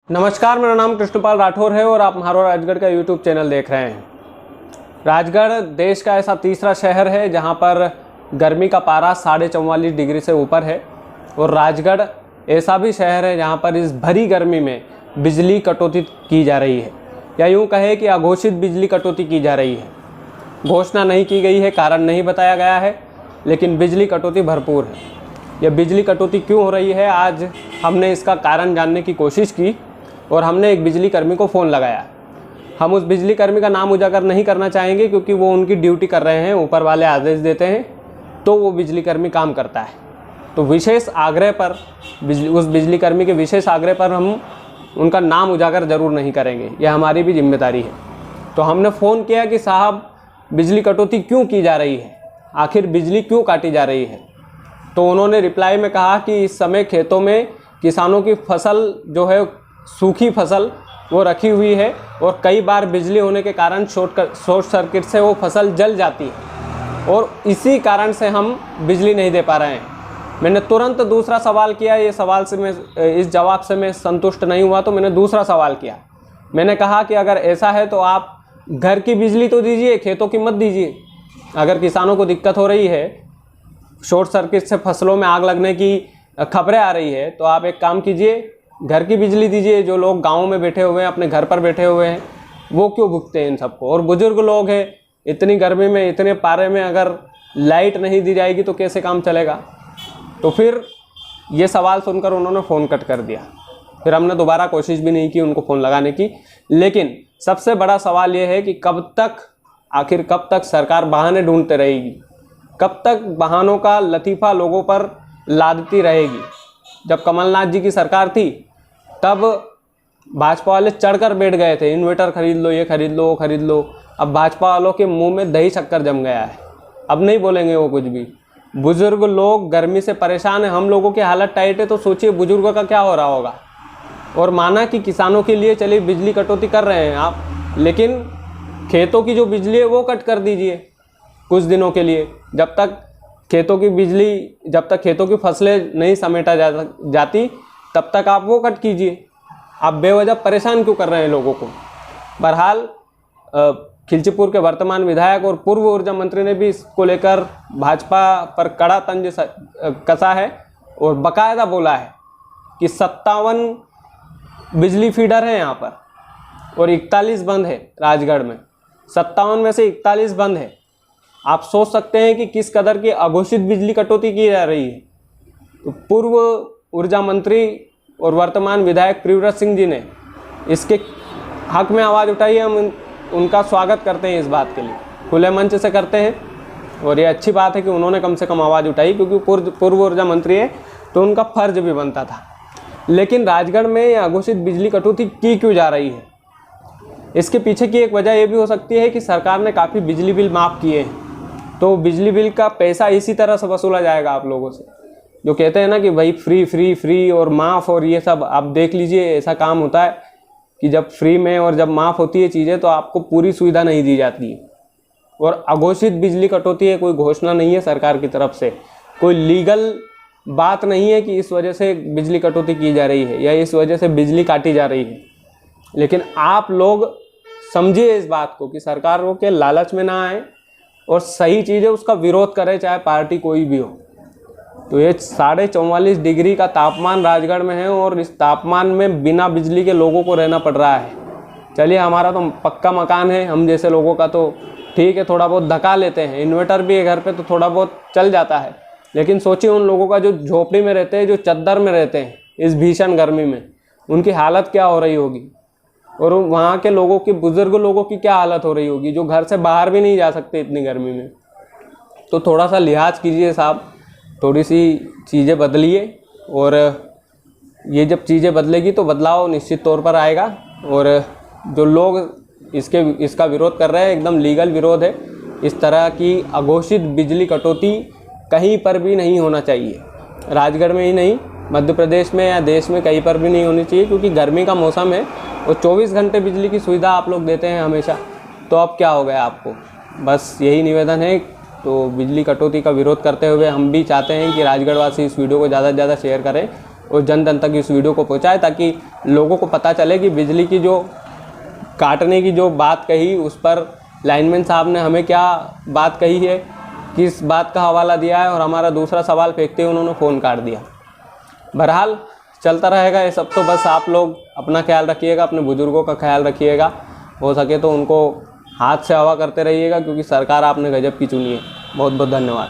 नमस्कार, मेरा नाम कृष्णपाल राठौर है और आप म्हारो राजगढ़ का यूट्यूब चैनल देख रहे हैं। राजगढ़ देश का ऐसा तीसरा शहर है जहां पर गर्मी का पारा 44.5 डिग्री से ऊपर है और राजगढ़ ऐसा भी शहर है जहां पर इस भरी गर्मी में बिजली कटौती की जा रही है, या यूँ कहे कि अघोषित बिजली कटौती की जा रही है। घोषणा नहीं की गई है, कारण नहीं बताया गया है, लेकिन बिजली कटौती भरपूर है। यह बिजली कटौती क्यों हो रही है, आज हमने इसका कारण जानने की कोशिश की और हमने एक बिजली कर्मी को फ़ोन लगाया। हम उस बिजली कर्मी का नाम उजागर नहीं करना चाहेंगे क्योंकि वो उनकी ड्यूटी कर रहे हैं, ऊपर वाले आदेश देते हैं तो वो बिजली कर्मी काम करता है। तो विशेष आग्रह पर उस बिजली कर्मी के विशेष आग्रह पर हम उनका नाम उजागर ज़रूर नहीं करेंगे, यह हमारी भी जिम्मेदारी है। तो हमने फ़ोन किया कि साहब बिजली कटौती क्यों की जा रही है, आखिर बिजली क्यों काटी जा रही है। तो उन्होंने रिप्लाई में कहा कि इस समय खेतों में किसानों की फसल जो है सूखी फसल वो रखी हुई है और कई बार बिजली होने के कारण शॉर्ट सर्किट से वो फसल जल जाती है और इसी कारण से हम बिजली नहीं दे पा रहे हैं। मैंने तुरंत दूसरा सवाल किया, ये सवाल से इस जवाब से मैं संतुष्ट नहीं हुआ तो मैंने दूसरा सवाल किया। मैंने कहा कि अगर ऐसा है तो आप घर की बिजली तो दीजिए, खेतों की मत दीजिए। अगर किसानों को दिक्कत हो रही है, शॉर्ट सर्किट से फसलों में आग लगने की खबरें आ रही है, तो आप एक काम कीजिए, घर की बिजली दीजिए। जो लोग गाँव में बैठे हुए हैं, अपने घर पर बैठे हुए हैं, वो क्यों भुगते हैं इन सबको। और बुजुर्ग लोग हैं, इतनी गर्मी में इतने पारे में अगर लाइट नहीं दी जाएगी तो कैसे काम चलेगा। तो फिर ये सवाल सुनकर उन्होंने फ़ोन कट कर दिया। फिर हमने दोबारा कोशिश भी नहीं की उनको फ़ोन लगाने की। लेकिन सबसे बड़ा सवाल ये है कि आखिर कब तक सरकार बहाने ढूंढते रहेगी, कब तक बहानों का लतीफ़ा लोगों पर लादती रहेगी। जब कमलनाथ जी की सरकार थी तब भाजपा वाले चढ़कर बैठ गए थे, इन्वर्टर खरीद लो, ये खरीद लो, वो खरीद लो। अब भाजपा वालों के मुंह में दही शक्कर जम गया है, अब नहीं बोलेंगे वो कुछ भी। बुजुर्ग लोग गर्मी से परेशान हैं, हम लोगों की हालत टाइट है, तो सोचिए बुजुर्गों का क्या हो रहा होगा। और माना कि किसानों के लिए चलिए बिजली कटौती कर रहे हैं आप, लेकिन खेतों की जो बिजली है वो कट कर दीजिए कुछ दिनों के लिए। जब तक खेतों की फसलें नहीं समेटा जाती तब तक आप वो कट कीजिए। आप बेवजह परेशान क्यों कर रहे हैं लोगों को। बहरहाल खिलचीपुर के वर्तमान विधायक और पूर्व ऊर्जा मंत्री ने भी इसको लेकर भाजपा पर कड़ा तंज कसा है और बाकायदा बोला है कि 57 बिजली फीडर हैं यहाँ पर और 41 बंद है राजगढ़ में। 57 में से 41 बंद है। आप सोच सकते हैं कि किस कदर की अघोषित बिजली कटौती की जा रही है। तो पूर्व ऊर्जा मंत्री और वर्तमान विधायक प्रियव्रत सिंह जी ने इसके हक में आवाज़ उठाई है। हम उनका स्वागत करते हैं, इस बात के लिए खुले मंच से करते हैं। और ये अच्छी बात है कि उन्होंने कम से कम आवाज़ उठाई, क्योंकि पूर्व ऊर्जा मंत्री है तो उनका फर्ज भी बनता था। लेकिन राजगढ़ में ये अघोषित बिजली कटौती की क्यों जा रही है, इसके पीछे की एक वजह ये भी हो सकती है कि सरकार ने काफ़ी बिजली बिल माफ़ किए हैं, तो बिजली बिल का पैसा इसी तरह से वसूला जाएगा आप लोगों से। जो कहते हैं ना कि भाई फ्री फ्री फ्री और माफ़ और ये सब, आप देख लीजिए ऐसा काम होता है कि जब फ्री में और जब माफ़ होती है चीज़ें तो आपको पूरी सुविधा नहीं दी जाती है। और अघोषित बिजली कटौती है, कोई घोषणा नहीं है सरकार की तरफ से, कोई लीगल बात नहीं है कि इस वजह से बिजली कटौती की जा रही है या इस वजह से बिजली काटी जा रही है। लेकिन आप लोग समझिए इस बात को कि सरकारों के लालच में ना आए और सही चीज़ है उसका विरोध करे, चाहे पार्टी कोई भी हो। तो ये 44.5 डिग्री का तापमान राजगढ़ में है और इस तापमान में बिना बिजली के लोगों को रहना पड़ रहा है। चलिए हमारा तो पक्का मकान है, हम जैसे लोगों का तो ठीक है, थोड़ा बहुत धका लेते हैं, इन्वर्टर भी है घर पे तो थोड़ा बहुत चल जाता है। लेकिन सोचिए उन लोगों का जो झोपड़ी में रहते हैं, जो चद्दर में रहते हैं इस भीषण गर्मी में, उनकी हालत क्या हो रही होगी। और वहाँ के लोगों की, बुजुर्ग लोगों की क्या हालत हो रही होगी जो घर से बाहर भी नहीं जा सकते इतनी गर्मी में। तो थोड़ा सा लिहाज कीजिए साहब, थोड़ी सी चीज़ें बदलिए। और ये जब चीज़ें बदलेगी तो बदलाव निश्चित तौर पर आएगा। और जो लोग इसका विरोध कर रहे हैं, एकदम लीगल विरोध है। इस तरह की अघोषित बिजली कटौती कहीं पर भी नहीं होना चाहिए, राजगढ़ में ही नहीं, मध्य प्रदेश में या देश में कहीं पर भी नहीं होनी चाहिए, क्योंकि गर्मी का मौसम है और 24 घंटे बिजली की सुविधा आप लोग देते हैं हमेशा। तो अब क्या हो गया आपको, बस यही निवेदन है। तो बिजली कटौती का विरोध करते हुए हम भी चाहते हैं कि राजगढ़ वासी इस वीडियो को ज़्यादा से ज़्यादा शेयर करें और जन जन तक इस वीडियो को पहुंचाए, ताकि लोगों को पता चले कि बिजली की जो काटने की जो बात कही उस पर लाइनमैन साहब ने हमें क्या बात कही है, किस बात का हवाला दिया है, और हमारा दूसरा सवाल फेंकते हुए उन्होंने फ़ोन काट दिया। बहरहाल चलता रहेगा ये सब, तो बस आप लोग अपना ख्याल रखिएगा, अपने बुज़ुर्गों का ख्याल रखिएगा, हो सके तो उनको हाथ से हवा करते रहिएगा, क्योंकि सरकार आपने गजब की चुनी है। बहुत बहुत धन्यवाद।